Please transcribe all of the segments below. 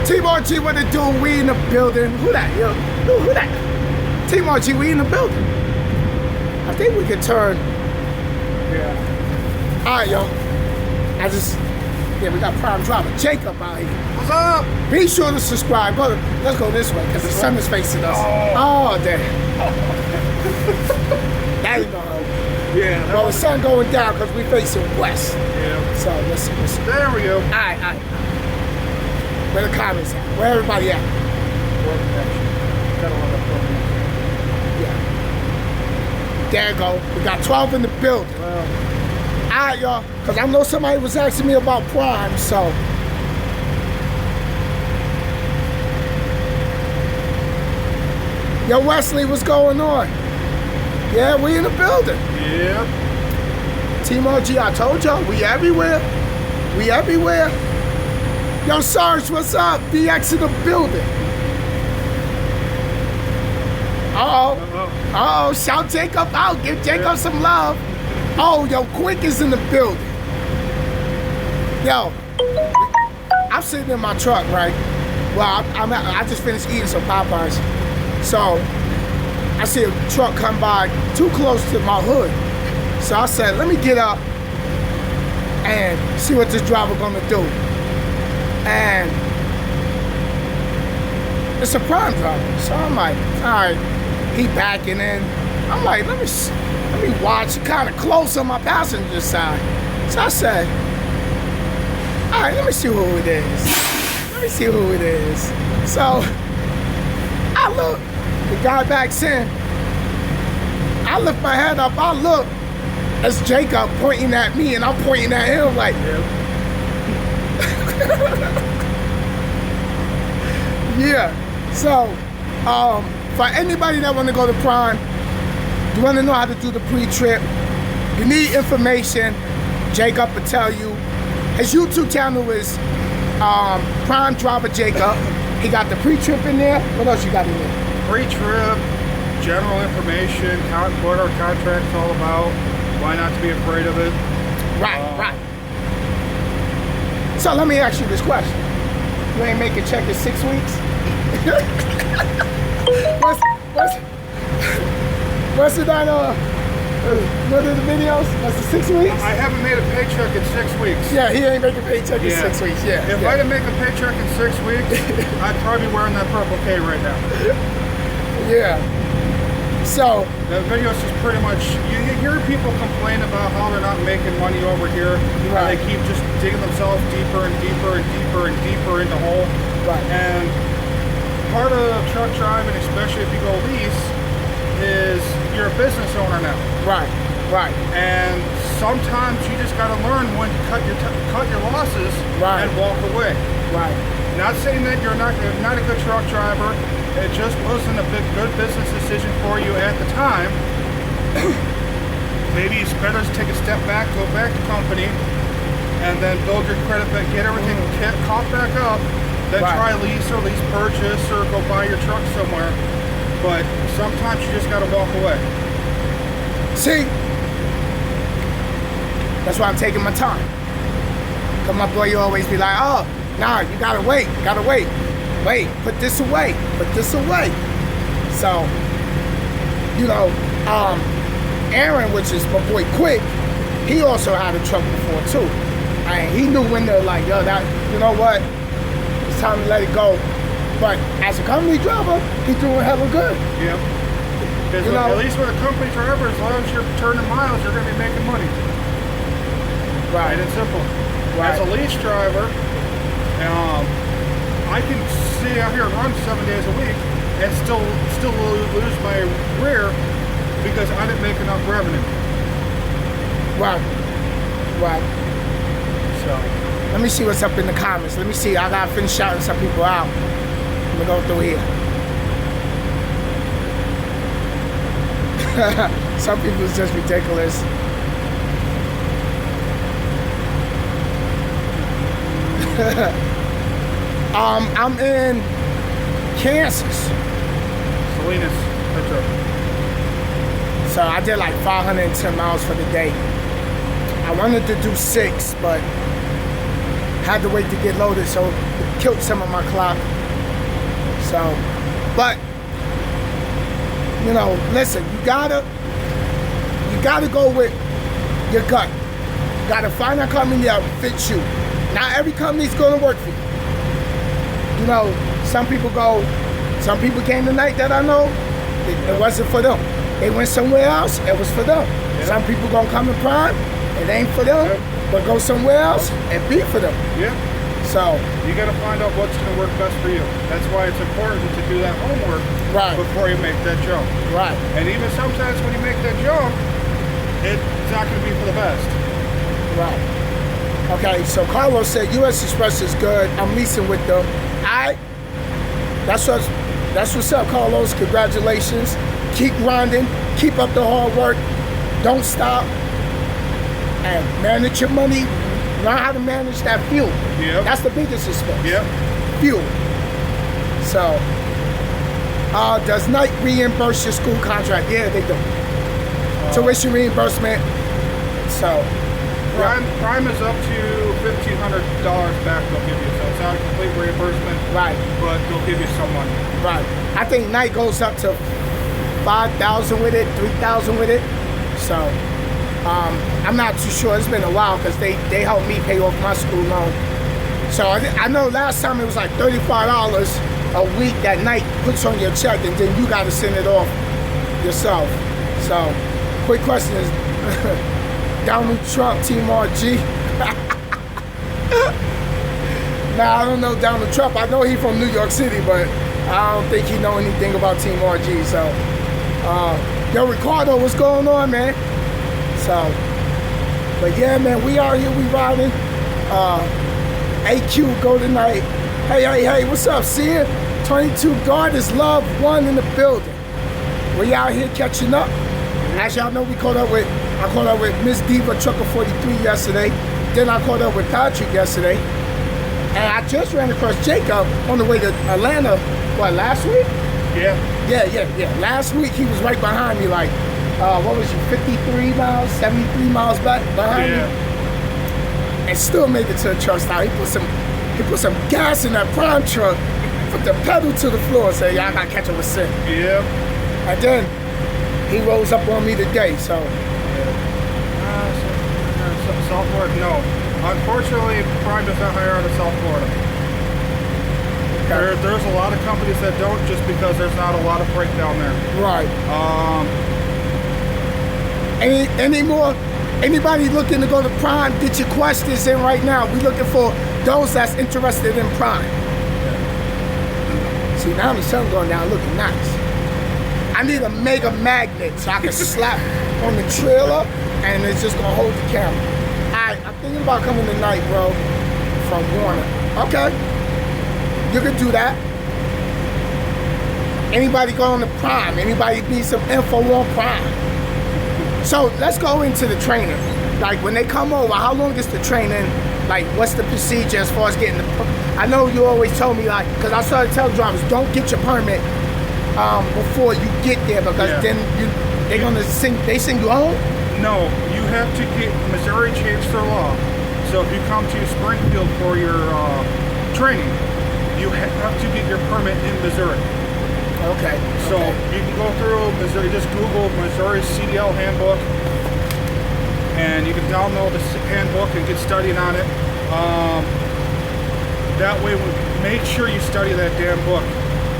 Team RG, what it do? We in the building. Who that? Yo, who that? Team RG, we in the building. I think we can turn. Yeah. All right, yo. We got prime driver Jacob out here. What's up? Be sure to subscribe. Let's go this way because the sun is facing us. Oh damn. That ain't gonna help. Yeah. Well, the sun going down because we facing west. Yeah. So let's see. There we go. All right. Where the comments at? Where everybody at? Yeah. There you go. We got 12 in the building. Well. All right, y'all. Because I know somebody was asking me about Prime, so. Yo, Wesley, what's going on? Yeah, we in the building. Yeah. Team RG, I told y'all, we everywhere. We everywhere. Yo, Sarge, what's up? DX in the building. Uh-oh, shout Jacob out. Give Jacob some love. Oh, yo, Quick is in the building. Yo, I'm sitting in my truck, right? Well, I just finished eating some Popeyes. So, I see a truck come by too close to my hood. So I said, let me get up and see what this driver gonna do. And it's a prime driver. So I'm like, all right, he backing in. I'm like, let me watch. He kind of close on my passenger side. So I said, all right, let me see who it is. So I look, the guy backs in. I lift my head up, I look, it's Jacob pointing at me and I'm pointing at him like, yeah. So, for anybody that want to go to Prime, you want to know how to do the pre-trip, you need information, Jacob will tell you. His YouTube channel is Prime Driver Jacob. He got the pre-trip in there. What else you got in there? Pre-trip, general information, what our contract's all about, why not to be afraid of it. Right. So let me ask you this question. You ain't making check in 6 weeks? What's it on, what are the videos? That's the 6 weeks? I haven't made a paycheck in 6 weeks. Yeah, he ain't making a paycheck in 6 weeks, yeah. If I didn't make a paycheck in 6 weeks, I'd probably be wearing that purple K right now. Yeah. So the videos is pretty much, you hear people complain about how they're not making money over here. Right. And they keep just digging themselves deeper and deeper and deeper and deeper in the hole. Right. And part of truck driving, especially if you go lease, is you're a business owner now. Right. And sometimes you just got to learn when to cut your losses and walk away. Right. Not saying that you're not a good truck driver. It just wasn't a good business decision for you at the time. Maybe it's better to take a step back, go back to company, and then build your credit back, get everything caught back up, then try lease or lease purchase or go buy your truck somewhere. But sometimes you just got to walk away. See, that's why I'm taking my time. Cause my boy, you always be like, oh, nah, you gotta wait. Wait, put this away. So, Aaron, which is my boy Quick, he also had a truck before too. And he knew when to like, yo, that, you know what, it's time to let it go. But as a company driver, he's doing hella good. Yep. Because at least with a company driver, as long as you're turning miles, you're gonna be making money. Right and simple. Right. As a lease driver, I can stay out here and run 7 days a week and still lose my rear because I didn't make enough revenue. Right. So let me see what's up in the comments. Let me see. I gotta finish shouting some people out. Let me go through here. Some people is just ridiculous. I'm in Kansas. Salinas, Metro. So I did like 510 miles for the day. I wanted to do 6, but had to wait to get loaded, so it killed some of my clock. So, but you know, listen, you gotta go with your gut. You gotta find a company that fits you. Not every company's gonna work for you. You know, some people came tonight that I know, it wasn't for them. They went somewhere else, it was for them. Yeah. Some people gonna come in Prime, it ain't for them, but go somewhere else and be for them. Yeah. So you gotta find out what's gonna work best for you. That's why it's important to do that homework before you make that jump. Right. And even sometimes when you make that jump, it's not gonna be for the best. Right. Okay, so Carlos said US Express is good. I'm leasing with them. That's what's up, Carlos. Congratulations. Keep grinding. Keep up the hard work. Don't stop. And manage your money. Learn how to manage that fuel. Yep. That's the biggest expense. Yep. Fuel. So, does Nike reimburse your school contract? Yeah, they do. Tuition reimbursement. So, Prime is up to $1,500 back they'll give you. So it's not a complete reimbursement. Right. But they'll give you some money. Right. I think Nike goes up to 5,000 with it, 3,000 with it. So, I'm not too sure. It's been a while because they helped me pay off my school loan. So I know last time it was like $35 a week that Nike puts on your check, and then you got to send it off yourself. So, quick question is, Donald Trump, Team RG? Nah, I don't know Donald Trump. I know he's from New York City, but I don't think he know anything about Team RG. So, yo, Ricardo, what's going on, man? So, but yeah, man, we out here, we riding. AQ, go tonight. Hey, what's up, Seeing? 22 Guard is Love 1 in the building. We out here catching up. As y'all know, I caught up with Miss Diva Trucker 43 yesterday. Then I caught up with Patrick yesterday. And I just ran across Jacob on the way to Atlanta, last week? Yeah. Last week he was right behind me, like, what was you, 53 miles, 73 miles behind me? And still made it to the truck stop. He put some gas in that Prime truck, put the pedal to the floor, and said, yeah, I gotta catch up with Sin. Yeah. And then he rose up on me today, so. South Florida, no. Unfortunately, Prime does not hire out of South Florida. Okay. There's a lot of companies that don't, just because there's not a lot of freight down there. Right. Anybody looking to go to Prime, get your questions in right now. We're looking for those that's interested in Prime. See, now the sun going down looking nice. I need a mega magnet so I can slap on the trailer and it's just gonna hold the camera. Alright, I'm thinking about coming tonight, bro, from Warner. Okay, you can do that. Anybody going to Prime? Anybody need some info on Prime? So let's go into the training. Like when they come over, how long is the training? Like what's the procedure as far as getting the I know you always told me, like, because I started telling drivers, don't get your permit before you get there, because then they're gonna send you home? No, you have to get, Missouri changed their law. So if you come to Springfield for your training, you have to get your permit in Missouri. Okay. So you can go through Missouri, just Google Missouri CDL handbook, and you can download the handbook and get studying on it. That way, make sure you study that damn book,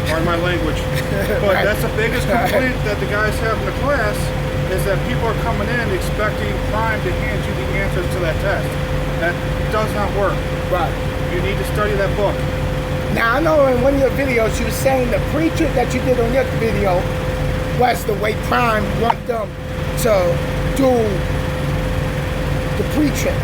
or my language. But that's the biggest complaint that the guys have in the class, is that people are coming in expecting Prime to hand you the answers to that test. That does not work. Right. You need to study that book. Now, I know in one of your videos you were saying the pre-trip that you did on your video was the way Prime want them to do the pre-trip.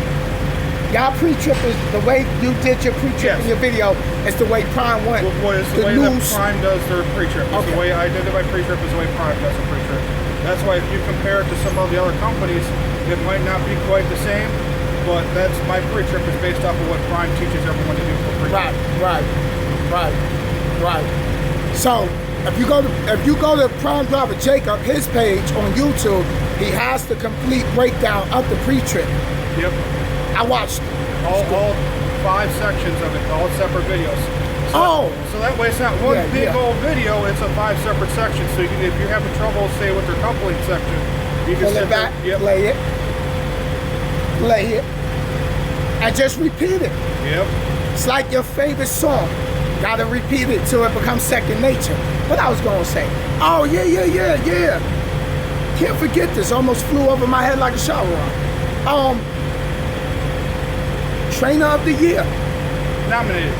Y'all pre-trip is the way you did your pre-trip in your video. It's the way Prime went. Well, it's the way that Prime does their pre-trip. It's the way I did my pre-trip is the way Prime does the pre-trip. That's why if you compare it to some of the other companies, it might not be quite the same, but that's my pre-trip is based off of what Prime teaches everyone to do for pre-trip. Right. So if you go to Prime Driver Jacob, his page on YouTube, he has the complete breakdown of the pre-trip. Yep. I watched it. All 5 sections of it, all separate videos. So that way it's not one big old video, it's a 5 separate sections. So you can, if you're having trouble, say, with your coupling section, you can sit back, play it, and just repeat it. Yep. It's like your favorite song. Gotta repeat it till it becomes second nature. What I was gonna say? Oh, yeah. Can't forget this. Almost flew over my head like a shower rod. Trainer of the Year. Nominated.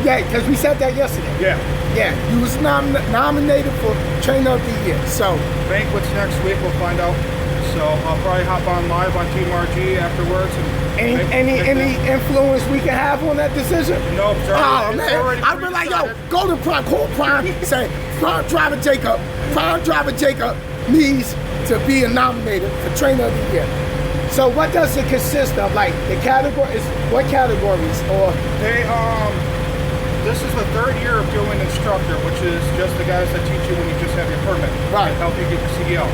Yeah, because we said that yesterday. Yeah, you was nominated for Trainer of the Year. So banquets next week, we'll find out. So I'll probably hop on live on Team RG afterwards. And any influence we can have on that decision? No, oh man, I've been like, yo, go to Prime, call Prime, say Prime Driver Jacob needs to be nominated for Trainer of the Year. So what does it consist of? Like the categories? What categories? Or they this is the 3rd year of doing instructor, which is just the guys that teach you when you just have your permit, right? Help you get your CDL.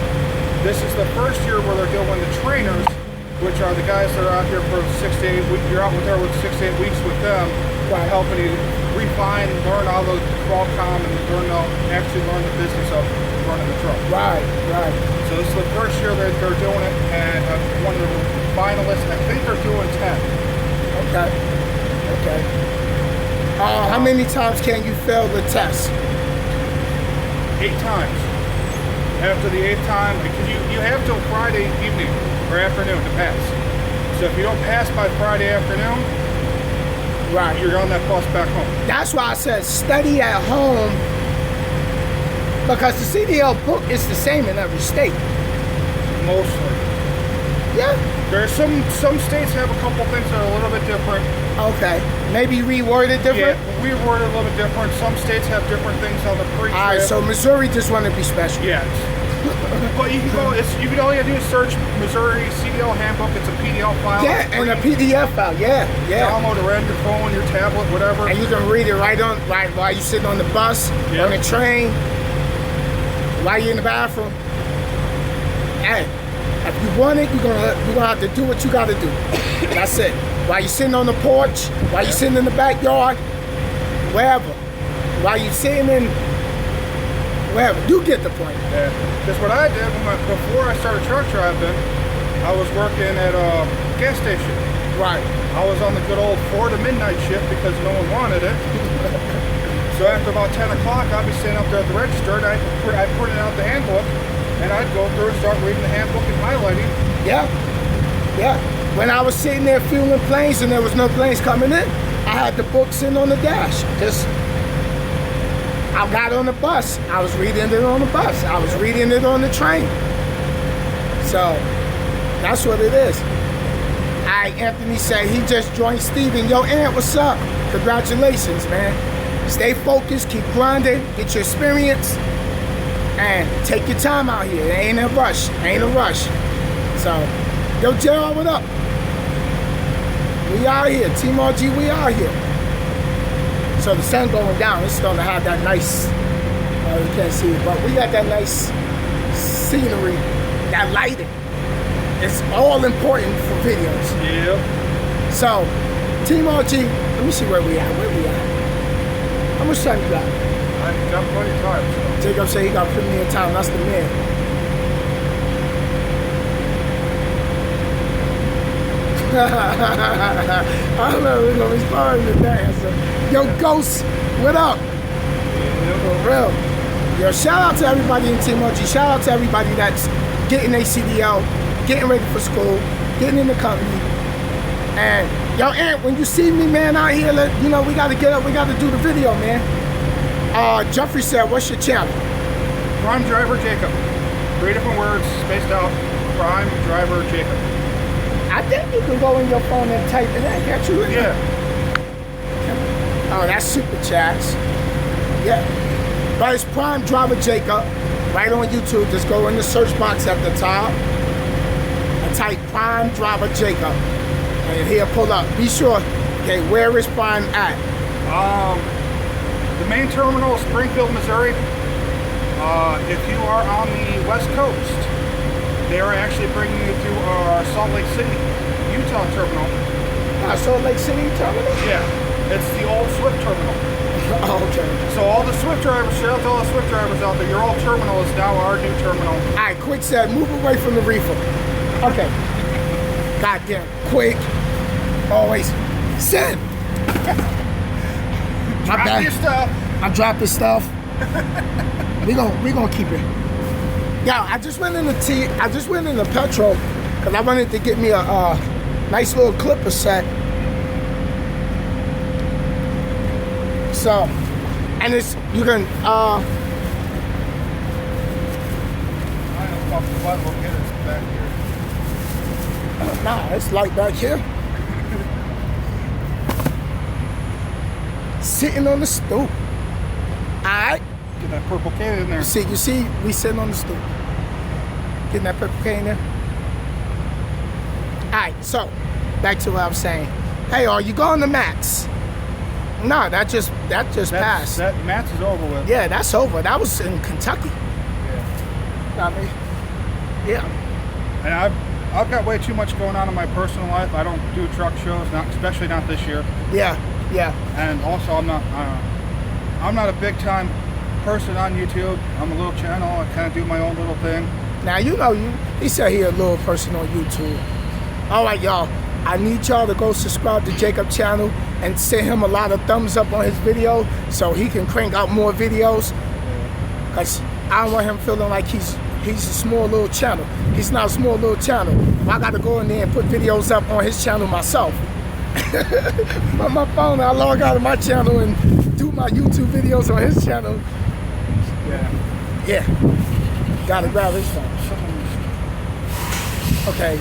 This is the 1st year where they're doing the trainers, which are the guys that are out here for 6 to 8 weeks. You're out there with 6 to 8 weeks with them, helping you refine, learn all the Qualcomm, and actually learn the business of running the truck. Right. So this is the 1st year that they're doing it, and one of the finalists, I think they're doing 10. Okay. How many times can you fail the test? 8 times. After the 8th time, because you have till Friday evening or afternoon to pass. So if you don't pass by Friday afternoon, you're on that bus back home. That's why I said study at home, because the CDL book is the same in every state. Mostly. Yeah. There's some states have a couple things that are a little bit different. Okay. Maybe reworded different? Yeah, reworded a little bit different. Some states have different things on the pre-trip. All right, so Missouri just want to be special. Yeah. But you can go, you can all you do is search Missouri CDL handbook. It's a PDF file. Yeah, and a PDF file. Yeah. Download it right on your phone, your tablet, whatever. And you can read it right while you're sitting on the bus, on the train, while you're in the bathroom. Hey, if you want it, you're gonna have to do what you gotta do. That's it. While you're sitting on the porch, while you're sitting in the backyard, wherever. While you're sitting in wherever. You get the point. Yeah. Because what I did before I started truck driving, I was working at a gas station. Right. I was on the good old 4 to midnight shift because no one wanted it. So after about 10 o'clock, I'd be sitting up there at the register, and I'd print out the handbook, and I'd go through and start reading the handbook and highlighting. Yeah. When I was sitting there fueling planes and there was no planes coming in, I had the book sitting on the dash. I got on the bus. I was reading it on the bus. I was reading it on the train. So that's what it is. Anthony said he just joined Steven. Yo, Ant, what's up? Congratulations, man. Stay focused, keep grinding, get your experience, and take your time out here. It ain't a rush. So, yo, JR, what up? We out here. Team RG, we out here. So the sun going down, it's starting to have that nice, you can't see it, but we got that nice scenery, that lighting. It's all important for videos. Yep. So, Team RG, let me see where we at. How much time you got? I've got plenty of time. So. Jacob said he got plenty of time. That's the man. I don't know if we're going to respond to that. So, yo, Ghost, what up? For real. Yo, shout out to everybody in Team RG. Shout out to everybody that's getting their CDL, getting ready for school, getting in the company. And yo, Ant, when you see me, man, out here, we got to get up. We got to do the video, man. Jeffrey said, what's your channel? Prime Driver Jacob. 3 different words, spaced out. Prime Driver Jacob. I think you can go in your phone and type it in, can't you? Yeah. Oh, that's super chats. Yeah. But it's Prime Driver Jacob. Right on YouTube. Just go in the search box at the top and type Prime Driver Jacob. And he'll pull up. Be sure, okay, where is Prime at? The main terminal is Springfield, Missouri. If you are on the West Coast, they are actually bringing you to our Salt Lake City, Utah terminal. Salt Lake City terminal? Yeah. It's the old Swift terminal. Oh, okay. So all the Swift drivers, shout out to all the Swift drivers out there, your old terminal is now our new terminal. All right, Quick said, move away from the reefer. Okay. Goddamn, Quick. Always. Sin. Drop your stuff. I dropped the stuff. we gonna keep it. Yeah, I just went in the petrol because I wanted to get me a nice little clipper set. So, and it's, you can, I don't know what will get us back here. nah, it's light back here. Sitting on the stoop. Alright. Get that purple can in there. You see, we sitting on the stoop. Getting that purple can in there. Alright, so, back to what I was saying. Hey, are you going to Matt's? No, that just passed. That Matt's is over with. Yeah, that's over. That was in Kentucky. Yeah. I mean, yeah. And I've got way too much going on in my personal life. I don't do truck shows, especially not this year. Yeah, yeah. And also, I'm not a big time person on YouTube. I'm a little channel. I kind of do my own little thing. Now he said he a little person on YouTube. All right, y'all. I need y'all to go subscribe to Jacob channel and send him a lot of thumbs up on his video so he can crank out more videos. Cause I don't want him feeling like he's a small little channel. He's not a small little channel. I got to go in there and put videos up on his channel myself. On my phone, I log out of my channel and do my YouTube videos on his channel. Yeah. Gotta grab his phone. Okay.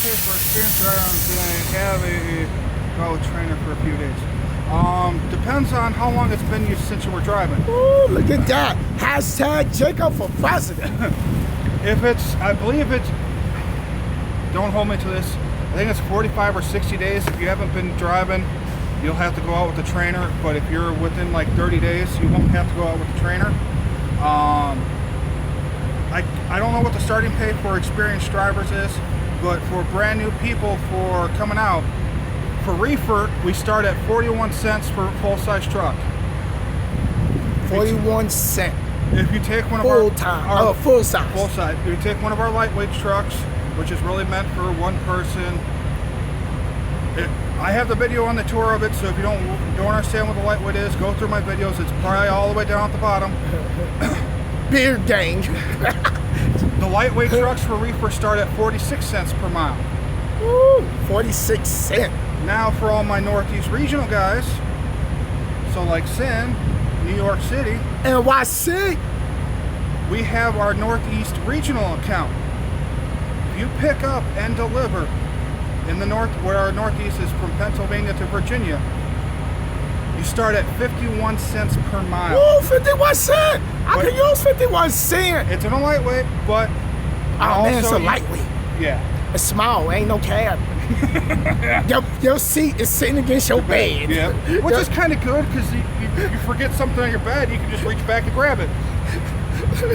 For experienced drivers, have a go trainer for a few days. Depends on how long it's been since you were driving. Ooh, look at that. Hashtag Jacob for president. I believe it's, don't hold me to this, I think it's 45 or 60 days. If you haven't been driving, you'll have to go out with the trainer. But if you're within like 30 days, you won't have to go out with the trainer. I don't know what the starting pay for experienced drivers is, but for brand new people for coming out, for reefer, we start at 41 cents for a full-size truck. 41 cents. If you take one of full size. Full size. If you take one of our lightweight trucks, which is really meant for one person. I have the video on the tour of it, so if you don't understand what the lightweight is, go through my videos. It's probably all the way down at the bottom. Beard gang. The lightweight trucks for reefer start at 46 cents per mile. Woo, 46 cents. Now for all my Northeast regional guys, so like Sin, New York City, NYC, we have our Northeast regional account. If you pick up and deliver in the north, where our Northeast is from Pennsylvania to Virginia, you start at 51 cents per mile. Ooh, 51 cents. I can use 51 cents. It's in a lightweight, but man, it's a lightweight. Yeah. It's small, ain't no cab. your seat is sitting against your bed. Yeah. Which is kind of good because you forget something on your bed, you can just reach back and grab it.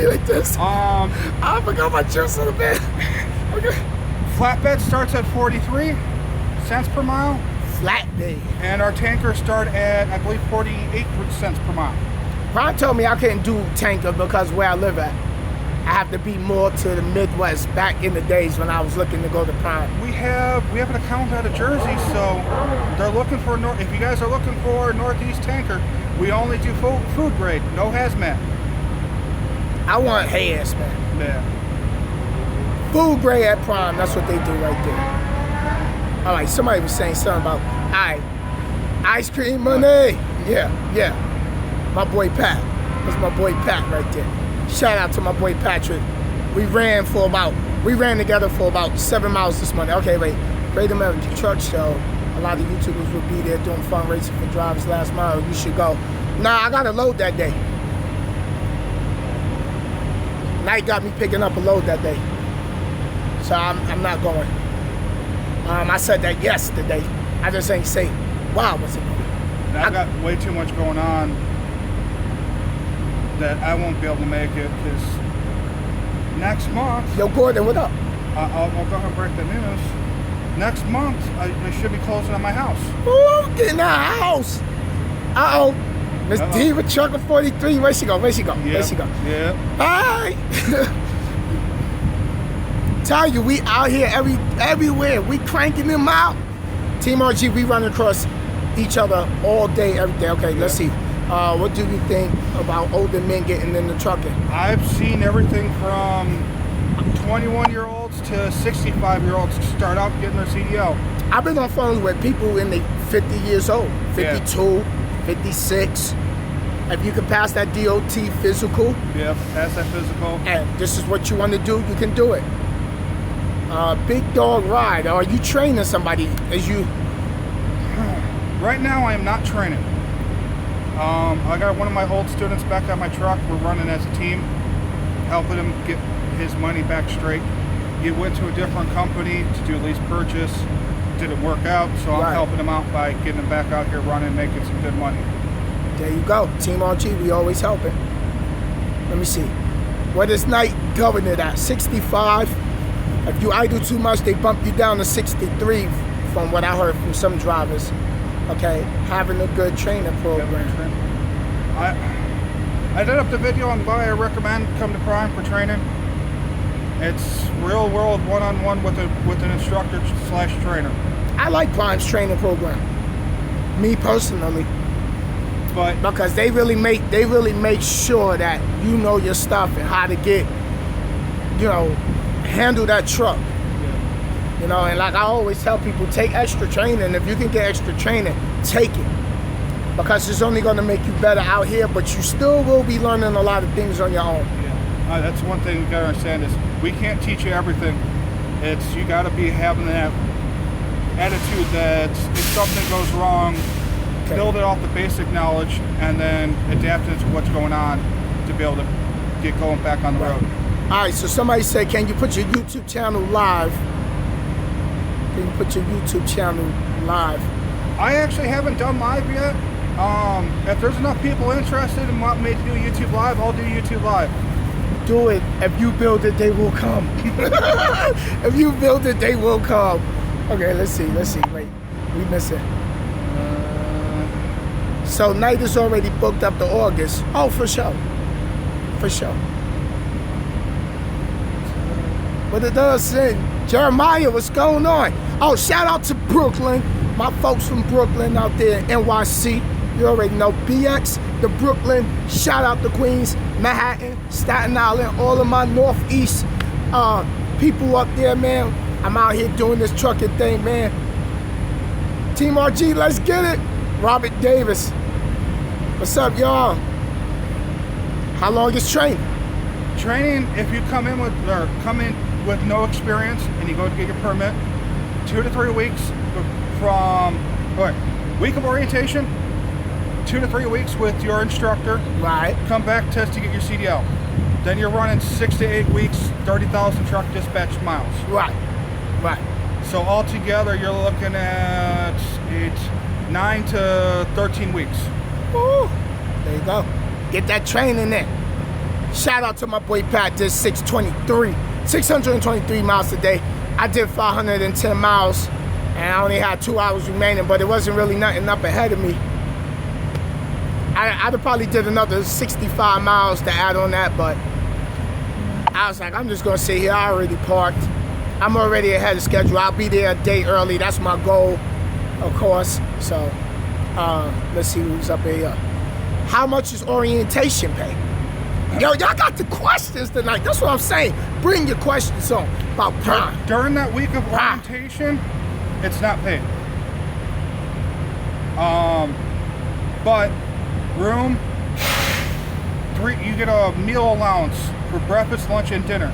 Like this. I forgot my juice on the bed. Okay. Flatbed starts at 43 cents per mile. Flatbed. And our tankers start at, I believe, 48 cents per mile. Ron told me I couldn't do tanker because where I live at, I have to be more to the Midwest back in the days when I was looking to go to Prime. We have an account out of Jersey, so they're looking for, if you guys are looking for a Northeast tanker, we only do food grade, no hazmat. I want hazmat. Yeah. Food grade at Prime, that's what they do right there. All right, somebody was saying something about, ice cream money. Yeah. My boy Pat. That's my boy Pat right there. Shout out to my boy Patrick. We ran together for about 7 miles this morning. Okay, wait. Great American Truck Show. A lot of YouTubers will be there doing fundraising for drivers last mile. You should go. Nah, I got a load that day. Night got me picking up a load that day. So I'm not going. I said that yesterday. I just ain't say, wow, what's it going? I've got way too much going on that I won't be able to make it because next month. Yo, Gordon, what up? I'll go ahead and break the news. next month, I should be closing on my house. Ooh, getting a house. Uh-oh. Miss Diva Trucker 43. Where she go? Where she go? Where she go? Yeah. Hi. Tell you, we out here everywhere. We cranking them out. Team RG, we run across each other all day, every day. Okay, let's see. What do you think about older men getting into trucking? I've seen everything from 21-year-olds to 65-year-olds start out getting their CDL. I've been on phones with people in the 50 years old, 52, 56. If you can pass that DOT physical. Yeah, pass that physical. And this is what you want to do, you can do it. Big dog ride. Are you training somebody as you? Right now, I am not training. I got one of my old students back at my truck. We're running as a team, helping him get his money back straight. He went to a different company to do lease purchase. Didn't work out, so I'm helping him out by getting him back out here running, making some good money. There you go. Team RG, we always helping. Let me see. What is night governed at? 65. If you idle too much, they bump you down to 63 from what I heard from some drivers. Okay, having a good training program. I did up the video on why I recommend come to Prime for training. It's real world one-on-one with an instructor / trainer. I like Prime's training program. Me personally. But because they really make sure that you know your stuff and how to get, handle that truck. Yeah. You know, and like I always tell people, take extra training. If you can get extra training, take it. Because it's only going to make you better out here, but you still will be learning a lot of things on your own. Yeah. That's one thing you got to understand is we can't teach you everything. It's you got to be having that attitude that if something goes wrong, build it off the basic knowledge and then adapt it to what's going on to be able to get going back on the road. All right, so somebody said, can you put your YouTube channel live? Can you put your YouTube channel live? I actually haven't done live yet. If there's enough people interested in wanting me to do YouTube live, I'll do YouTube live. Do it. If you build it, they will come. If you build it, they will come. Okay, let's see. Wait, we miss it. So night is already booked up to August. Oh, for sure. For sure. But it does say, Jeremiah, what's going on? Oh, shout out to Brooklyn. My folks from Brooklyn out there in NYC. You already know BX, the Brooklyn. Shout out to Queens, Manhattan, Staten Island, all of my Northeast people up there, man. I'm out here doing this trucking thing, man. Team RG, let's get it. Robert Davis. What's up, y'all? How long is training? Training, if you come in with no experience and you go to get your permit, 2 to 3 weeks from week of orientation, 2 to 3 weeks with your instructor. Right. Come back, test to get your CDL. Then you're running 6 to 8 weeks, 30,000 truck dispatch miles. Right. Right. So altogether, you're looking at 9 to 13 weeks. Woo. There you go. Get that training in. Shout out to my boy Pat, did 623 miles a day. I did 510 miles, and I only had 2 hours remaining, but it wasn't really nothing up ahead of me. I'd have probably did another 65 miles to add on that, but I was like, I'm just gonna sit here. I already parked. I'm already ahead of schedule. I'll be there a day early. That's my goal, of course. So let's see who's up here. How much is orientation pay? Yo, y'all got the questions tonight. That's what I'm saying. Bring your questions on about Prime. During that week of orientation, it's not paid. But room, you get a meal allowance for breakfast, lunch, and dinner.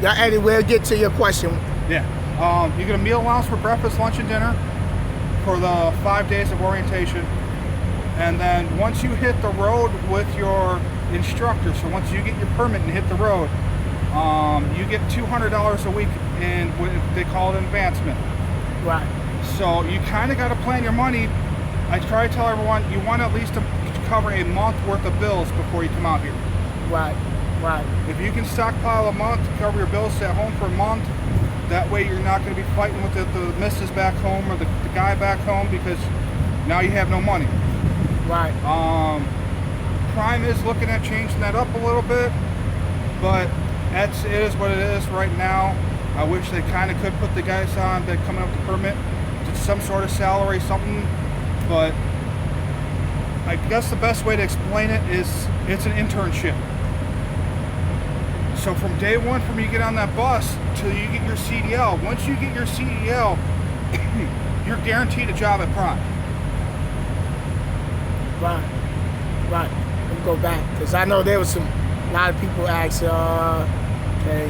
Yeah, Eddie, we'll get to your question. Yeah. You get a meal allowance for breakfast, lunch, and dinner for the 5 days of orientation. And then once you hit the road with your instructor, so once you get your permit and hit the road, you get $200 a week in what they call an advancement. Right. So you kind of got to plan your money. I try to tell everyone you want at least to cover a month worth of bills before you come out here. Right. Right. If you can stockpile a month to cover your bills at home for a month, that way you're not going to be fighting with the missus back home or the guy back home because now you have no money. Right. Prime is looking at changing that up a little bit, but it is what it is right now. I wish they kind of could put the guys on that coming up with the permit to some sort of salary, something, but I guess the best way to explain it is it's an internship. So from day one, from you get on that bus till you get your CDL, once you get your CDL, you're guaranteed a job at Prime. Right. Right. Let me go back, because I know there was a lot of people ask, okay,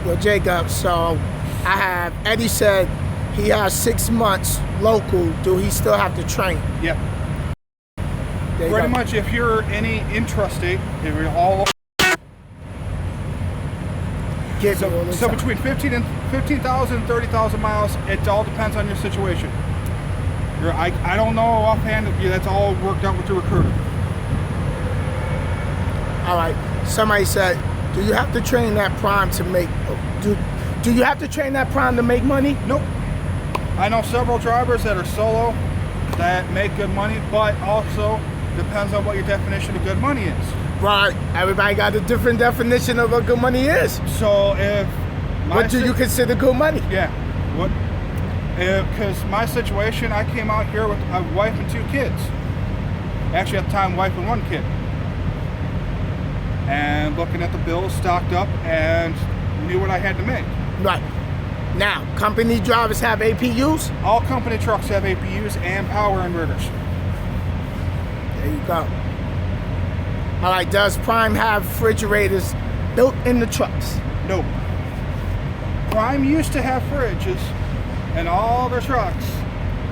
well, Jacob, so I have, Eddie said he has 6 months local. Do he still have to train? Yep. Pretty much if you're any intrastate, if you're all so between 15,000 and 30,000 miles, it all depends on your situation. I don't know offhand, that's all worked out with the recruiter. All right. Somebody said, do you have to train that Prime to make, do you have to train that Prime to make money? Nope. I know several drivers that are solo that make good money, but also depends on what your definition of good money is. Right. Everybody got a different definition of what good money is. So if... What do you consider good money? Yeah. What? Because my situation, I came out here with a wife and 2 kids. Actually, at the time, wife and 1 kid. And looking at the bills, stocked up, and knew what I had to make. Right. Now, company drivers have APUs? All company trucks have APUs and power inverters. There you go. All right, does Prime have refrigerators built in the trucks? Nope. Prime used to have fridges in all their trucks.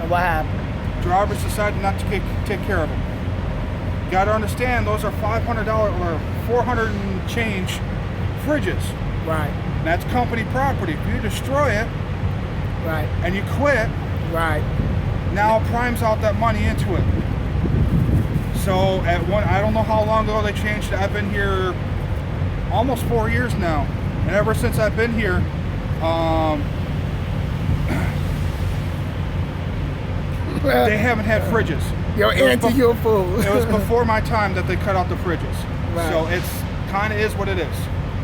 And what happened? Drivers decided not to take care of them. You gotta understand, those are $500 or 400 and change fridges. Right. And that's company property. If you destroy it, right, and you quit, right, now Prime's out that money into it. So I don't know how long ago they changed it. I've been here almost 4 years now, and ever since I've been here, they haven't had fridges. Yo, Auntie, you're a fool. It was before my time that they cut out the fridges. Right. So it's kind of is what it is.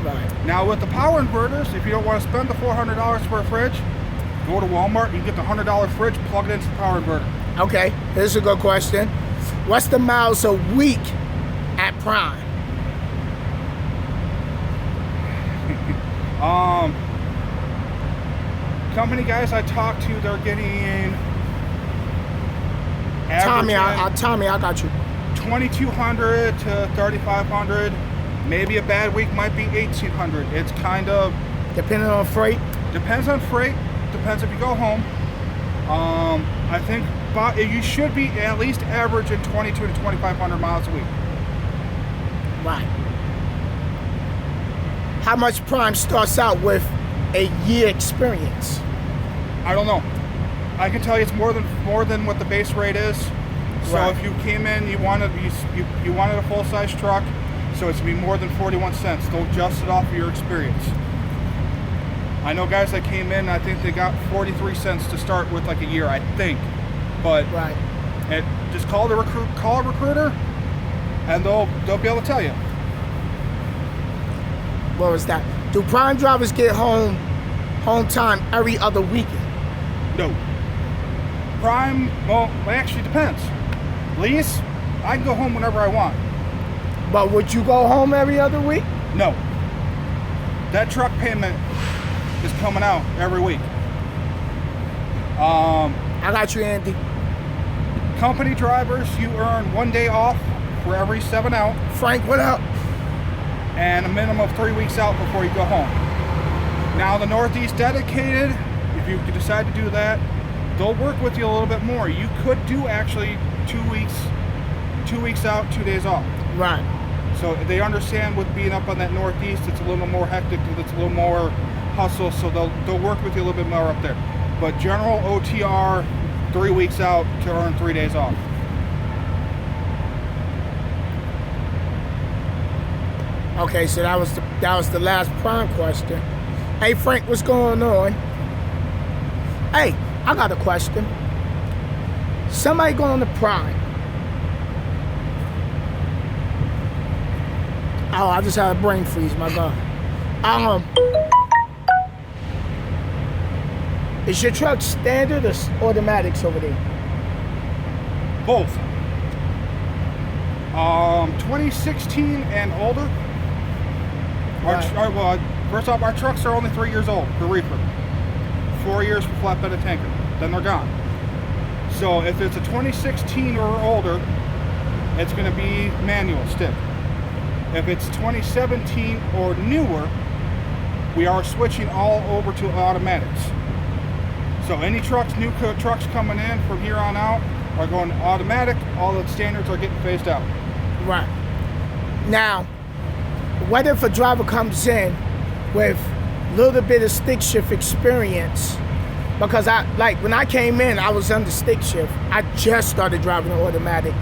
Right. Now with the power inverters, if you don't want to spend the $400 for a fridge, go to Walmart, you get the $100 fridge, plug it into the power inverter. Okay, here's a good question. What's the miles a week at Prime? Company guys I talked to, they're getting Tommy, I got you. 2,200 to 3,500. Maybe a bad week might be 1,800. It's kind of depending on freight. Depends on freight. Depends if you go home. I think you should be at least averaging 2,200 to 2,500 miles a week. Right. How much Prime starts out with a year experience? I don't know. I can tell you it's more than what the base rate is. So right. If you came in, you wanted a full-size truck, so it's gonna be more than 41 cents. They'll adjust it off of your experience. I know guys that came in, I think they got 43 cents to start with, like a year, I think. But right. Just call a recruiter, and they'll be able to tell you. What was that? Do Prime drivers get home time every other weekend? No. Prime, well, it actually depends. Lease, I can go home whenever I want. But would you go home every other week? No. That truck payment is coming out every week. I got you, Andy. Company drivers, you earn 1 day off for every 7 out. Frank, what up? And a minimum of 3 weeks out before you go home. Now the Northeast dedicated, if you decide to do that, they'll work with you a little bit more. You could do actually 2 weeks out, 2 days off. Right. So they understand with being up on that Northeast, it's a little more hectic, it's a little more hustle, so they'll work with you a little bit more up there. But general OTR, 3 weeks out to earn 3 days off. Okay, so that was the last prime question. Hey Frank, what's going on? Hey, I got a question. Somebody going to prime. Oh, I just had a brain freeze, my God. Is your truck standard or automatics over there? Both. 2016 and older. Right. First off, our trucks are only 3 years old for reefer. 4 years for flatbed and tanker. Then they're gone. So if it's a 2016 or older, it's going to be manual stick. If it's 2017 or newer, we are switching all over to automatics. So any trucks, new trucks coming in from here on out are going automatic. All the standards are getting phased out. Right. Now, what if a driver comes in with a little bit of stick shift experience? Because when I came in, I was under stick shift. I just started driving an automatic.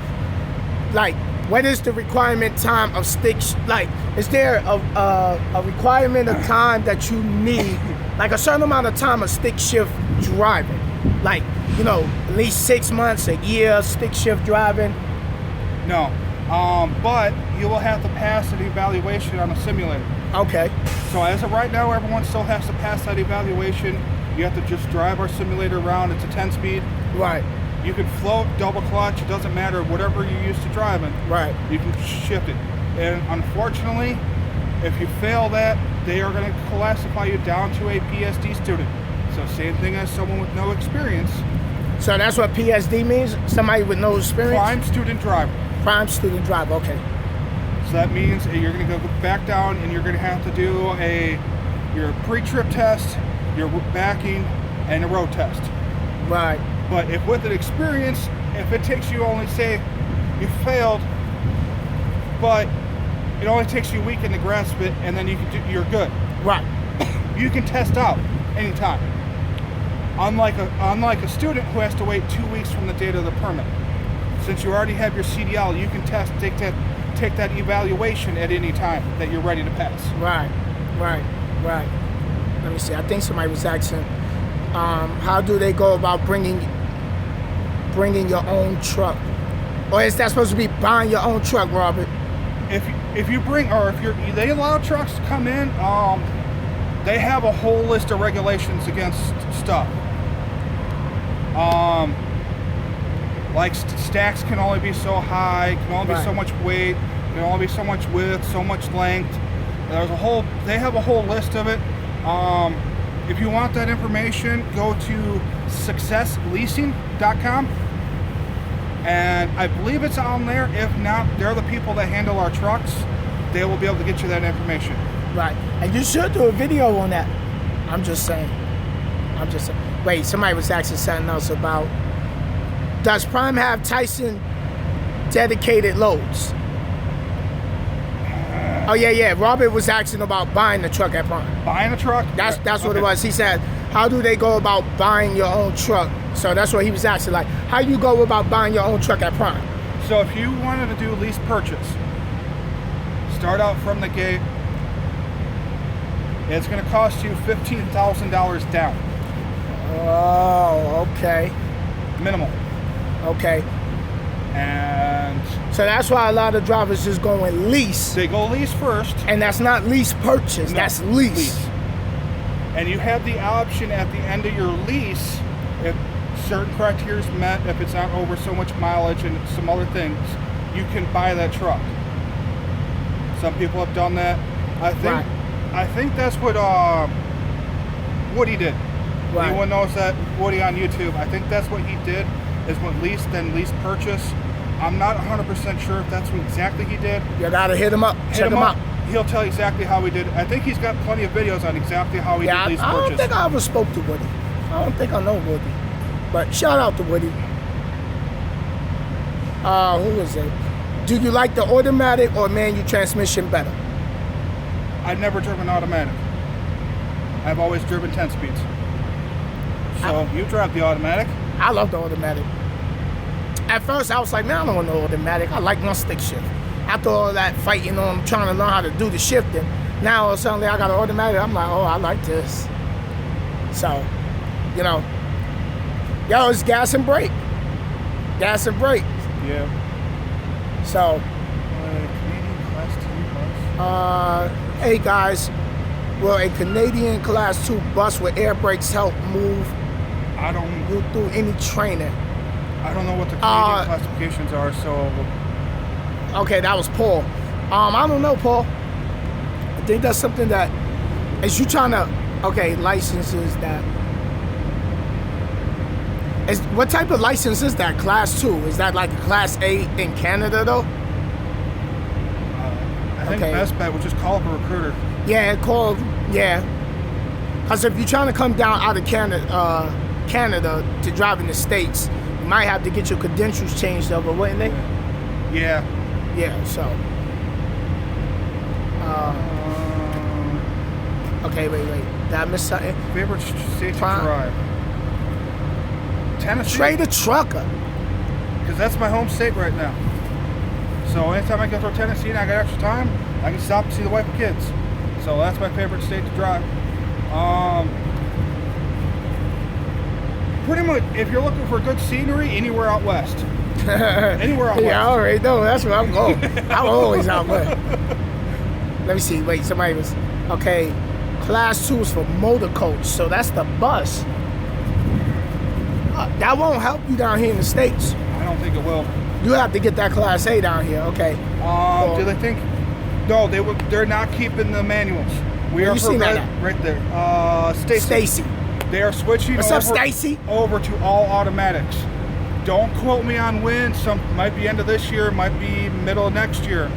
What is the requirement time of stick? Is there a requirement of time that you need, a certain amount of time of stick shift driving? At least 6 months, a year stick shift driving? No, but you will have to pass an evaluation on a simulator. Okay. So as of right now, everyone still has to pass that evaluation. You have to just drive our simulator around. It's a 10-speed. Right. You can float, double clutch, it doesn't matter, whatever you're used to driving. Right. You can shift it. And unfortunately, if you fail that, they are going to classify you down to a PSD student. So same thing as someone with no experience. So that's what PSD means? Somebody with no experience? Prime student driver. Prime student driver, okay. So that means you're going to go back down and you're going to have to do your pre-trip test, your backing, and a road test. Right. But if with an experience, if it takes you only, say, you failed, but it only takes you a weekend to grasp it, and then you're good. Right. You can test out anytime. Unlike a student who has to wait 2 weeks from the date of the permit. Since you already have your CDL, you can take that evaluation at any time that you're ready to pass. Right. Let me see. I think somebody was asking, how do they go about bringing your own truck? Or is that supposed to be buying your own truck, Robert? If you bring, or if they allow trucks to come in, they have a whole list of regulations against stuff. Stacks can only be so high, can only be so much weight, can only be so much width, so much length. They have a whole list of it. If you want that information, go to successleasing.com, and I believe it's on there. If not, they're the people that handle our trucks. They will be able to get you that information. Right, and you should do a video on that. I'm just saying. Wait, somebody was asking something else about, does Prime have Tyson dedicated loads? Oh yeah. Robert was asking about buying the truck at Prime. Buying a truck? That's what it was. He said, how do they go about buying your own truck? So that's what he was asking, how you go about buying your own truck at Prime? So if you wanted to do lease purchase, start out from the gate. It's going to cost you $15,000 down. Oh, okay. Minimal. Okay. And so that's why a lot of drivers just go and lease. They go lease first. And that's not lease purchase, that's lease. And you have the option at the end of your lease, if certain criteria is met, if it's not over so much mileage and some other things, you can buy that truck. Some people have done that. I think that's what Woody did. Right. Anyone knows that, Woody on YouTube, I think that's what he did, is what lease, then lease purchase. I'm not 100% sure if that's what exactly he did. You gotta hit him up, check him out. He'll tell you exactly how he did it. I think he's got plenty of videos on exactly how he did lease purchase. I don't think I ever spoke to Woody. I don't think I know Woody. But shout out to Woody. Who is it? Do you like the automatic or manual transmission better? I've never driven automatic. I've always driven 10 speeds. So you drive the automatic? I love the automatic. At first I was like, man, I don't want no automatic. I like my stick shift. after all that fighting on trying to learn how to do the shifting, now suddenly I got an automatic. I'm like, oh, I like this. So, you know, yo, it's gas and brake. Gas and brake. Yeah. So, Canadian Class 2 bus. Hey guys, will a Canadian Class 2 bus with air brakes help move you through any training? I don't know what the Canadian classifications are, so. Okay, that was Paul. I don't know, Paul. I think that's something that, is you trying to, okay, licenses that. What type of license is that? Class 2? Is that like a Class A in Canada though? I think best bet would just call up a recruiter. Yeah, because if you're trying to come down out of Canada to drive in the States, you might have to get your credentials changed over, wouldn't they? Yeah. Yeah, so. Okay, wait. Did I miss something? Favorite state to drive? Tennessee. Trade a trucker. Because that's my home state right now. So anytime I go through Tennessee and I got extra time, I can stop and see the wife and kids. So that's my favorite state to drive. Pretty much, if you're looking for good scenery, anywhere out west. Anywhere out west. Yeah, I already know. That's where I'm going. I'm always out west. Let me see. Wait, somebody was... Okay, Class 2 is for motor coach. So that's the bus. That won't help you down here in the States. I don't think it will. You have to get that Class A down here. Okay. Do they think... No, they're not keeping the manuals. We are for right there. Stacy. They are switching over to all automatics. Don't quote me on when. Some might be end of this year, might be middle of next year.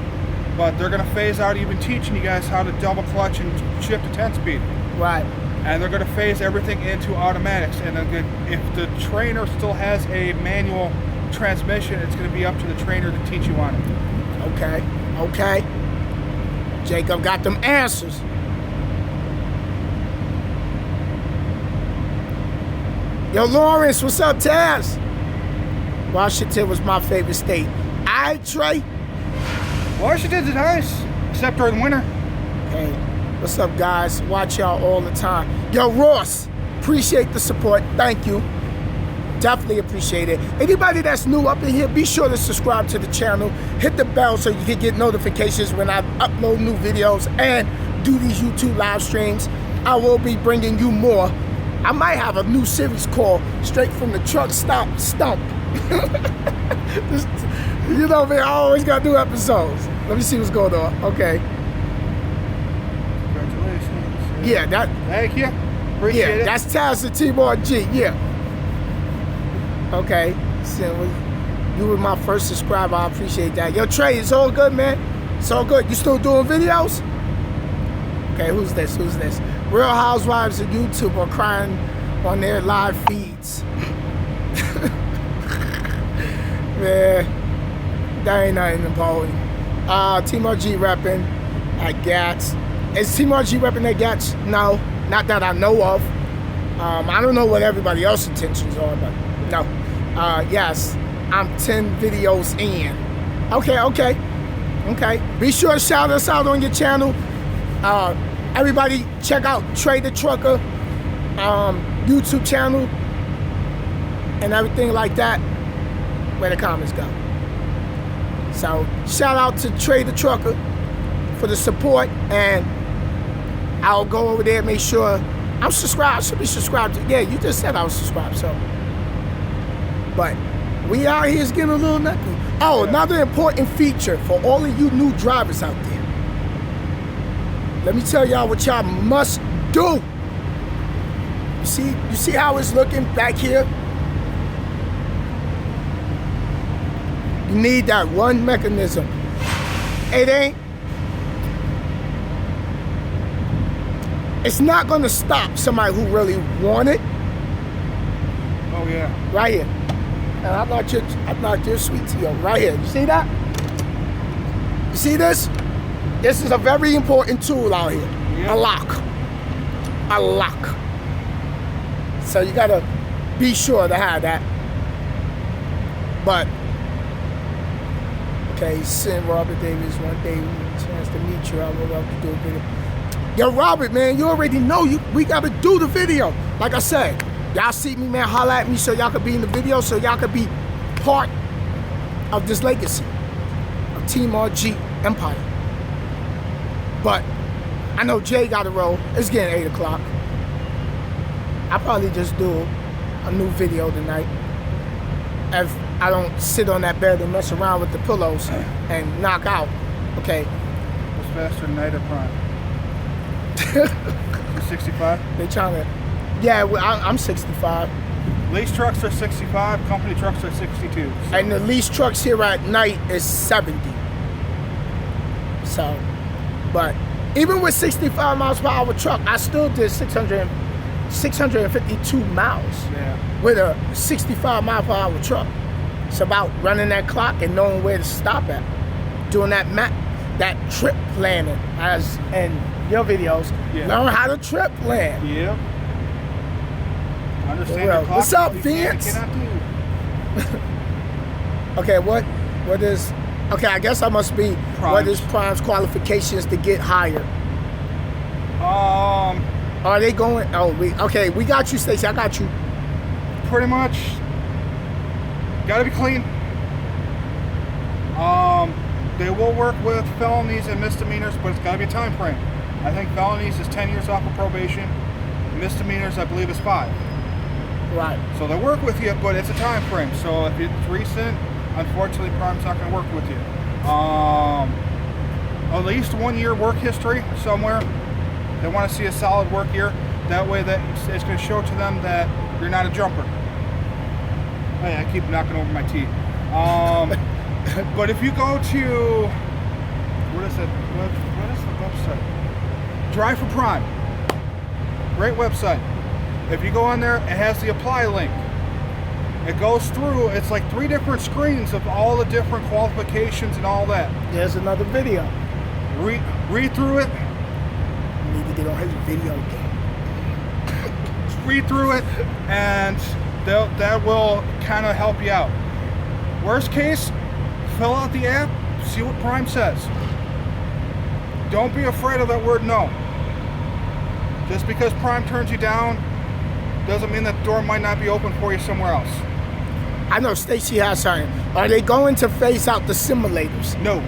But they're going to phase out even teaching you guys how to double clutch and shift to 10-speed. Right. And they're going to phase everything into automatics. And if the trainer still has a manual transmission, it's going to be up to the trainer to teach you on it. Okay. Jacob got them answers. Yo, Lawrence, what's up, Taz? Washington was my favorite state. Aight, Trey? Washington's nice, except during winter. Hey, what's up, guys? Watch y'all all the time. Yo, Ross, appreciate the support. Thank you. Definitely appreciate it. Anybody that's new up in here, be sure to subscribe to the channel. Hit the bell so you can get notifications when I upload new videos and do these YouTube live streams. I will be bringing you more. I might have a new series called Straight from the Truck Stop Stump. You know, man, I always got new episodes. Let me see what's going on. Okay. Congratulations. Yeah, that. Thank you. Appreciate it. That's Taz and T-Bar G. Yeah. Okay. So you were my first subscriber. I appreciate that. Yo, Trey, it's all good, man. It's all good. You still doing videos? Okay, who's this? Real Housewives of YouTube are crying on their live feeds. Man, that ain't nothing important. T-Mar G repping at GATS. Is T-Mar G repping at GATS? No, not that I know of. I don't know what everybody else's intentions are, but no. Yes, I'm 10 videos in. Okay. Be sure to shout us out on your channel. Everybody check out Trey the Trucker YouTube channel and everything like that, where the comments go. So shout out to Trey the Trucker for the support, and I'll go over there and make sure I'm subscribed. I should be subscribed to. Yeah, you just said I was subscribed, so. But we out here is getting a little nothing. Oh, another important feature for all of you new drivers out there. Let me tell y'all what y'all must do. You see how it's looking back here? You need that one mechanism. It's not gonna stop somebody who really want it. Oh yeah. Right here. And I'm not your sweet tea, right here. You see that? You see this? This is a very important tool out here. Yeah. A lock. So you gotta be sure to have that. But Okay, Sin Robert Davis, one day we get a chance to meet you. I would love to do a video. Yo, Robert, man, you already know we gotta do the video. Like I said, y'all see me, man, holla at me so y'all could be in the video, so y'all could be part of this legacy of Team RG Empire. But I know Jay got to roll. It's getting 8 o'clock. I'll probably just do a new video tonight if I don't sit on that bed and mess around with the pillows and knock out. Okay. What's faster than Night or Prime? 65? They trying to. Yeah, well, I'm 65. Lease trucks are 65. Company trucks are 62. So. And the lease trucks here at night is 70. So, but even with 65 miles per hour truck, I still did 652 miles with a 65 mile per hour truck. It's about running that clock and knowing where to stop at, doing that trip planning, as in your videos. Yeah. Learn how to trip plan. Yep. Understand the clock. What's up, Vince? Okay, what is? Okay, I guess I must be. Primes. What is Prime's qualifications to get hired? Are they going? Oh, we got you, Stacey. I got you. Pretty much. Got to be clean. They will work with felonies and misdemeanors, but it's got to be a time frame. I think felonies is 10 years off of probation. Misdemeanors, I believe, is 5. Right. So they work with you, but it's a time frame. So if it's recent, unfortunately, Prime's not going to work with you. At least 1 year work history somewhere. They want to see a solid work year. That way, that it's going to show to them that you're not a jumper. Hey, I keep knocking over my teeth. But if you go to, what is it? What is the website? Drive for Prime. Great website. If you go on there, it has the apply link. It goes through, it's like 3 different screens of all the different qualifications and all that. There's another video. Read through it. You need to get on his video game. Read through it, and that will kind of help you out. Worst case, fill out the app, see what Prime says. Don't be afraid of that word no. Just because Prime turns you down doesn't mean that the door might not be open for you somewhere else. I know Stacey has something. Are they going to phase out the simulators? No.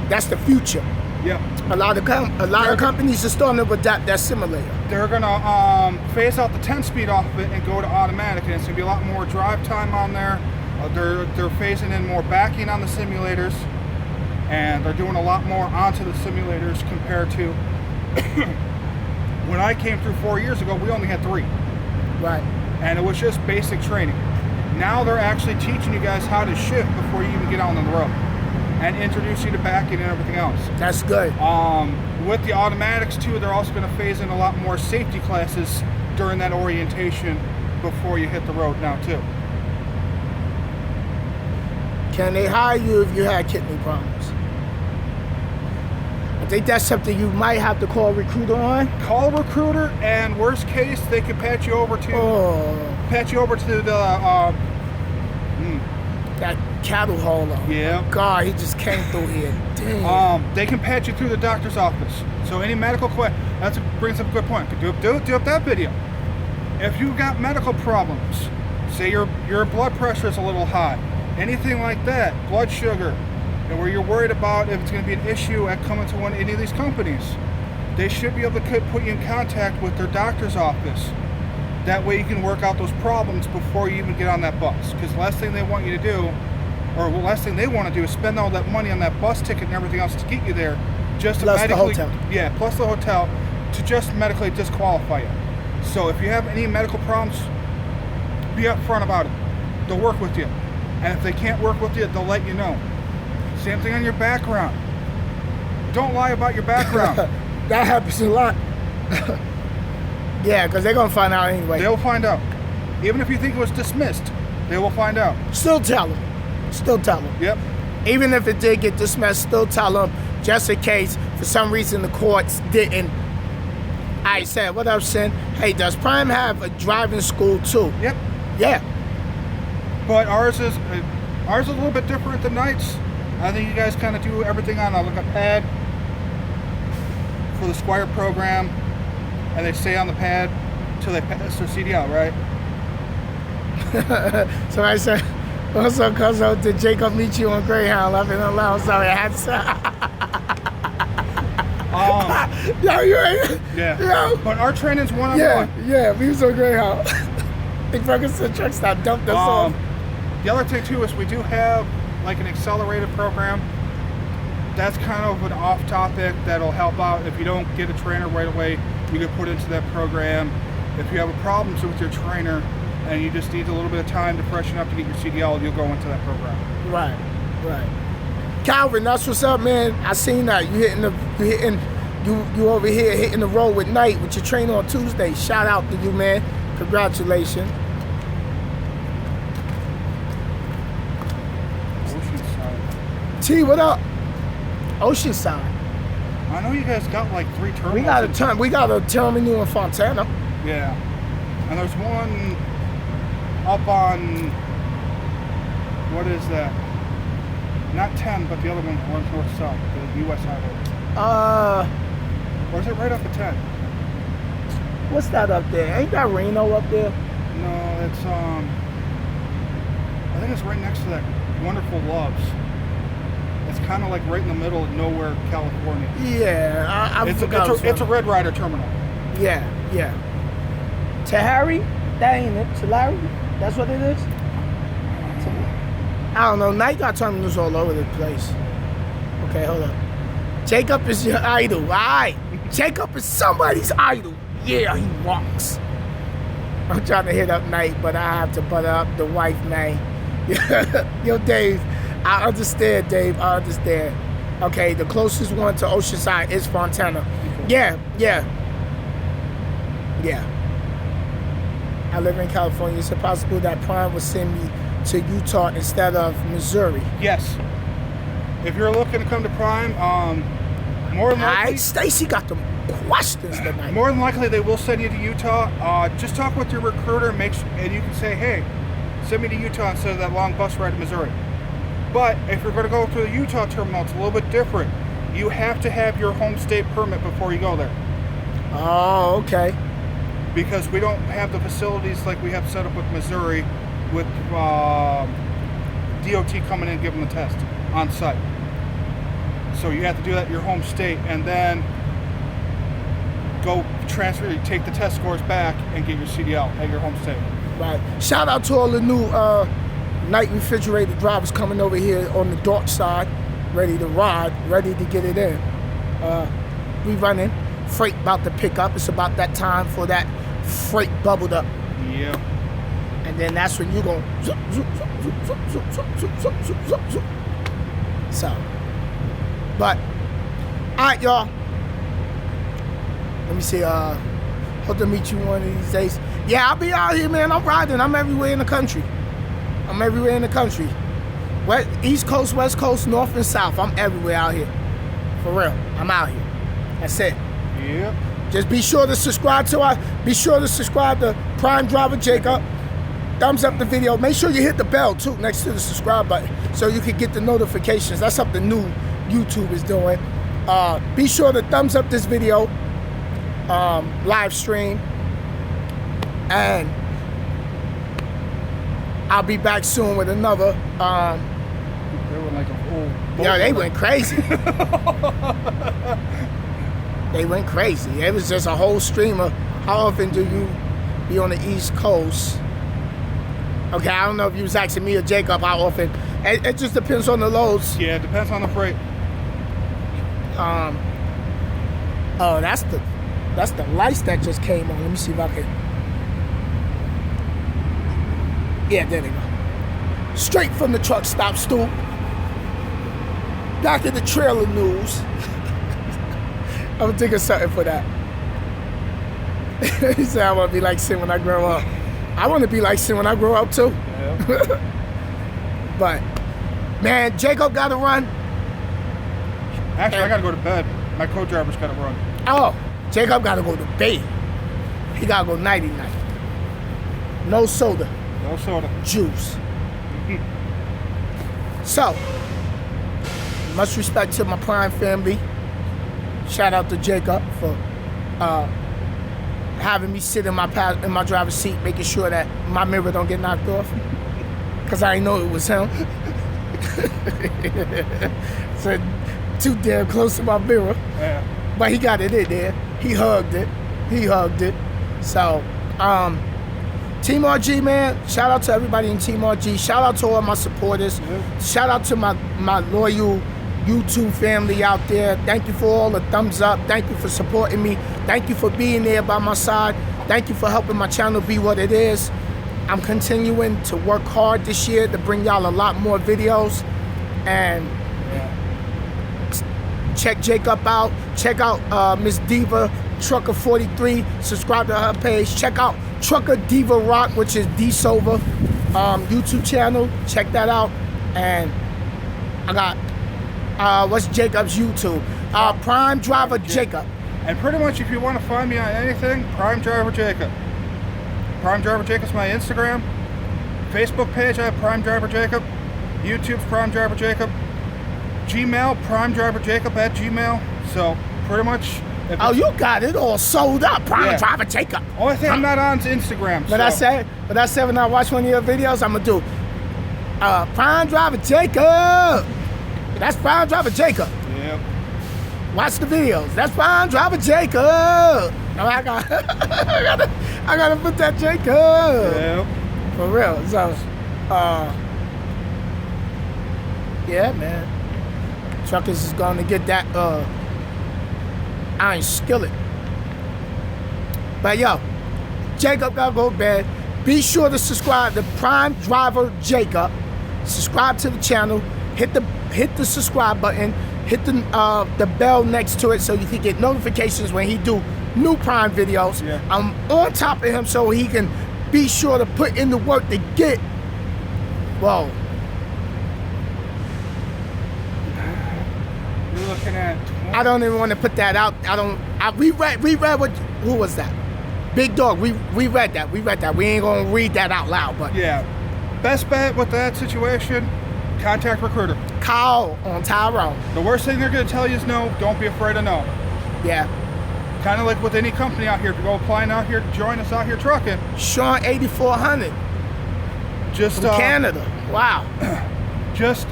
That's the future. Yeah. A lot of companies are starting to adapt that simulator. They're gonna phase out the 10-speed off of it and go to automatic, and it's gonna be a lot more drive time on there. They're phasing in more backing on the simulators, and they're doing a lot more onto the simulators compared to when I came through 4 years ago. We only had 3. Right. And it was just basic training. Now they're actually teaching you guys how to shift before you even get out on the road, and introduce you to backing and everything else. That's good. With the automatics too, they're also going to phase in a lot more safety classes during that orientation before you hit the road now too. Can they hire you if you had kidney problems? I think that's something you might have to call a recruiter on. Call a recruiter, and worst case, they could patch you over to the that cattle hauler. Yeah. God, he just came through here. Damn. They can patch you through the doctor's office. So any medical that brings up a good point. Do up that video. If you've got medical problems, say your blood pressure is a little high, anything like that, blood sugar, and where you're worried about if it's going to be an issue at coming to any of these companies, they should be able to put you in contact with their doctor's office. That way you can work out those problems before you even get on that bus. Because the last thing they want you to do, or the last thing they want to do, is spend all that money on that bus ticket and everything else to get you there, just plus to medically, the hotel. Yeah, plus the hotel, to just medically disqualify you. So if you have any medical problems, be upfront about it. They'll work with you, and if they can't work with you, they'll let you know. Same thing on your background. Don't lie about your background. That happens a lot. Yeah, because they're going to find out anyway. They'll find out. Even if you think it was dismissed, they will find out. Still tell them. Still tell them. Yep. Even if it did get dismissed, still tell them, just in case, for some reason, the courts didn't. I said, what up, Sin? Hey, does Prime have a driving school, too? Yep. Yeah. But ours is a little bit different than Knight's. I think you guys kind of do everything on like a pad for the Squire program, and they stay on the pad until they pass their CDL, right? So I said, also, cuz did Jacob meet you on Greyhound? I've been allowed, sorry, I had to. Yo, you ain't. Yeah. Yo. But our training's one-on-one. Yeah, we was on Greyhound. Big Ferguson truck stop dumped us off. The other thing too is we do have like an accelerated program. That's kind of an off-topic that'll help out. If you don't get a trainer right away, you get put into that program. If you have a problem with your trainer and you just need a little bit of time to freshen up to get your CDL, you'll go into that program. Right. Calvin, that's what's up, man. I seen that you over here hitting the road with Knight with your trainer on Tuesday. Shout out to you, man. Congratulations. Oceanside. T, what up? Oceanside. I know you guys got like 3 terminals. We got a terminal in Fontana. Yeah. And there's one up on, what is that? Not 10, but the other one runs north-south, the U.S. highway. Or is it right off of 10? What's that up there? Ain't that Reno up there? No, it's, I think it's right next to that Wonderful Loves. It's kind of like right in the middle of nowhere, California. Yeah, it's a Red Rider terminal. Yeah. Tahari? That ain't it. Tulare? That's what it is? I don't know. Knight got terminals all over the place. Okay, hold up. Jacob is your idol. All right. Jacob is somebody's idol. Yeah, he walks. I'm trying to hit up Knight, but I have to butter up the wife, man. Yo, Dave. I understand, Dave. I understand. Okay, the closest one to Oceanside is Fontana. Yeah. I live in California. Is it possible that Prime would send me to Utah instead of Missouri? Yes. If you're looking to come to Prime, more than likely... All right, Stacy got them questions tonight. More than likely, they will send you to Utah. Just talk with your recruiter and you can say, hey, send me to Utah instead of that long bus ride to Missouri. But if you're going to go to the Utah terminal, it's a little bit different. You have to have your home state permit before you go there. Oh, okay. Because we don't have the facilities like we have set up with Missouri with DOT coming in and giving the test on site. So you have to do that in your home state and then go transfer, take the test scores back and get your CDL at your home state. Right. Shout out to all the new Knight refrigerated drivers coming over here on the dark side, ready to ride, ready to get it in. We running. Freight about to pick up. It's about that time for that freight bubbled up. Yeah. And then that's when you go zoop, zoop, zoop, zoop, zoop, zoop, zoop, zoop, zoop, zoop, zoop. So, but, all right, y'all. Let me see. Hope to meet you one of these days. Yeah, I'll be out here, man. I'm riding. I'm everywhere in the country. West, East Coast, West Coast, North and South. I'm everywhere out here. For real. I'm out here. That's it. Yep. Just be sure to subscribe to Prime Driver Jacob. Thumbs up the video. Make sure you hit the bell too next to the subscribe button so you can get the notifications. That's something new YouTube is doing. Be sure to thumbs up this video, live stream, and I'll be back soon with another. They went like a whole. Yeah, they went crazy. They went crazy. It was just a whole stream of how often do you be on the East Coast? Okay, I don't know if you was asking me or Jacob how often. It just depends on the loads. Yeah, it depends on the freight. Oh, that's the lights that just came on. Let me see if I can. Yeah, there they go. Straight from the truck stop stoop. Back in the trailer news. I'm gonna think of something for that. He said I want to be like Sin when I grow up. I want to be like Sin when I grow up too. Yeah. But, man, Jacob got to run. Actually, I got to go to bed. My co-driver's got to run. Oh, Jacob got to go to bed. He got to go nighty-night. No soda. No soda. Juice. So, much respect to my Prime family. Shout out to Jacob for having me sit in my driver's seat, making sure that my mirror don't get knocked off. Cause I didn't know it was him. So too damn close to my mirror. Yeah. But he got it in there. He hugged it. So, Team RG, man, shout out to everybody in Team RG. Shout out to all my supporters. Mm-hmm. Shout out to my loyal YouTube family out there. Thank you for all the thumbs up. Thank you for supporting me. Thank you for being there by my side. Thank you for helping my channel be what it is. I'm continuing to work hard this year to bring y'all a lot more videos. And check Jacob out. Check out Miss Diva Trucker 43. Subscribe to her page. Check out Trucker Diva Rock, which is D Silva YouTube channel. Check that out. And I got what's Jacob's YouTube? Prime Driver Jacob. And pretty much if you want to find me on anything, Prime Driver Jacob. Prime Driver Jacob's my Instagram. Facebook page, I have Prime Driver Jacob. YouTube's Prime Driver Jacob. Gmail, Prime Driver Jacob at Gmail. So pretty much. Oh, you got it all sold up, Prime Driver Jacob. Only thing I'm not on is Instagram. But I said when I watch one of your videos, I'm gonna do Prime Driver Jacob. That's Prime Driver Jacob. Yep. Watch the videos. That's Prime Driver Jacob. I gotta put that Jacob. Yep. For real. So, yeah, man. Truckers is gonna get that iron skillet. But yo, Jacob gotta go to bed. Be sure to subscribe to Prime Driver Jacob. Subscribe to the channel. Hit the subscribe button. Hit the bell next to it so you can get notifications when he do new Prime videos. Yeah. I'm on top of him so he can be sure to put in the work to get. Whoa. You're looking at. I don't even want to put that out. We read what. Who was that? Big Dog. We read that. We ain't gonna read that out loud, but yeah. Best bet with that situation, contact recruiter. Call on Tyrone. The worst thing they're gonna tell you is no. Don't be afraid of no. Yeah. Kind of like with any company out here. If you go applying out here to join us out here trucking. Sean 8400. Just from Canada. Wow. Just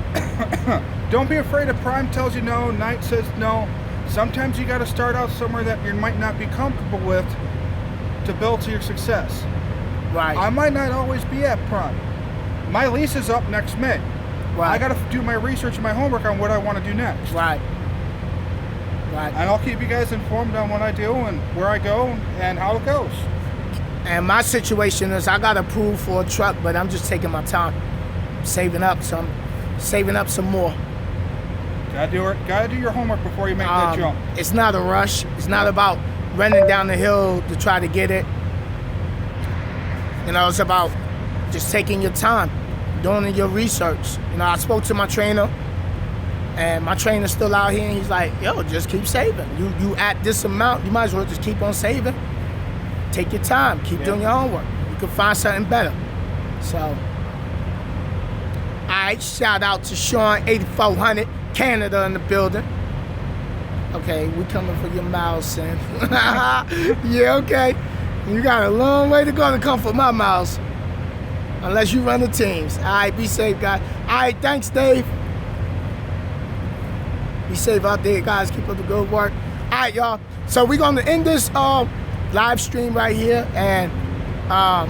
don't be afraid if Prime tells you no, Night says no. Sometimes you got to start out somewhere that you might not be comfortable with to build to your success. Right. I might not always be at Prime. My lease is up next May. Right. I got to do my research and my homework on what I want to do next. Right. Right. And I'll keep you guys informed on what I do and where I go and how it goes. And my situation is I got approved for a truck, but I'm just taking my time, saving up some more. Gotta do your homework before you make that jump. It's not a rush. It's not about running down the hill to try to get it. You know, it's about just taking your time, doing your research. You know, I spoke to my trainer, and my trainer's still out here, and he's like, yo, just keep saving. You at this amount, you might as well just keep on saving. Take your time, keep doing your homework. You can find something better. So, all right, shout out to Sean 8400, Canada in the building. Okay, we coming for your mouse, son. Yeah, okay. You got a long way to go to come for my mouse. Unless you run the teams. All right, be safe, guys. All right, thanks, Dave. Be safe out there, guys. Keep up the good work. All right, y'all. So we're going to end this live stream right here, and I'm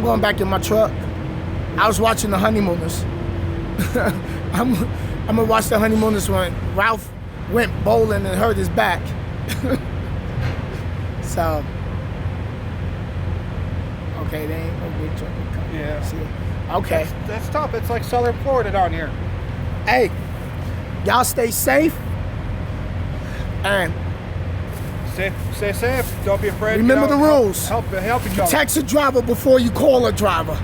going back in my truck. I was watching the Honeymooners. I'm gonna watch the Honeymooners when Ralph went bowling and hurt his back. So, okay, they ain't no big truck coming. Yeah. See? Okay. That's tough. It's like Southern Florida down here. Hey, y'all stay safe. And stay safe. Don't be afraid. Remember the rules. Help each other. Text a driver before you call a driver.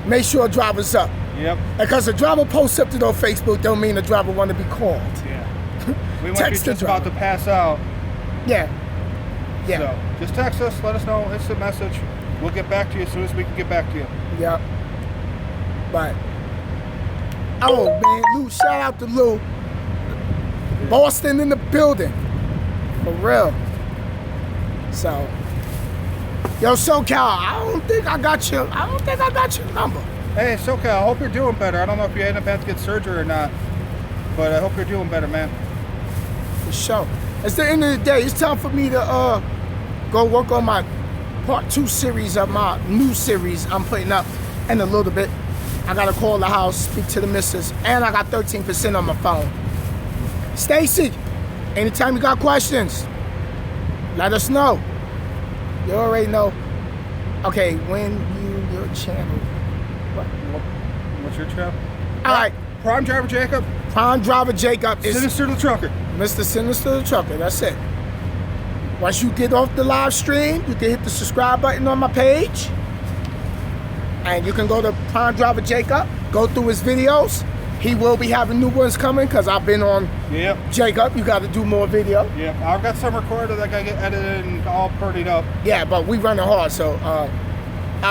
Make sure a driver's up. Yep. Because a driver posts something on Facebook don't mean a driver want to be called. Yeah. We might be just about to pass out. Yeah. Yeah. So just text us. Let us know. It's a message. We'll get back to you as soon as we can get back to you. Yep. But Oh, man, Lou, shout out to Lou. Boston in the building. For real. So, yo, SoCal, I don't think I got your number. Hey, SoCal, I hope you're doing better. I don't know if you end up having to get surgery or not, but I hope you're doing better, man. For sure. It's the end of the day. It's time for me to go work on my part 2 series of my new series I'm putting up in a little bit. I gotta call the house, speak to the missus, and I got 13% on my phone. Stacy, anytime you got questions, let us know. You already know. Okay, when your channel. What's your channel? All right. Prime Driver Jacob. Prime Driver Jacob is Sinnizter the Trucker. Mr.Sinnizter the Trucker, that's it. Once you get off the live stream, you can hit the subscribe button on my page. And you can go to Prime Driver Jacob, go through his videos. He will be having new ones coming because I've been on Jacob. You got to do more video. Yeah, I've got some recorded that got get edited and all prettied up. Yeah, but we running hard, so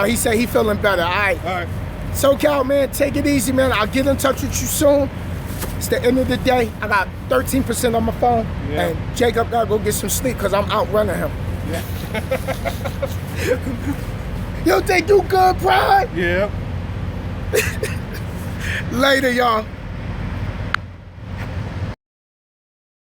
he said he feeling better. All right. SoCal, man, take it easy, man. I'll get in touch with you soon. It's the end of the day. I got 13% on my phone, and Jacob gotta go get some sleep because I'm outrunning him. Yeah. Yo, they do good, Prime? Yeah. Later, y'all.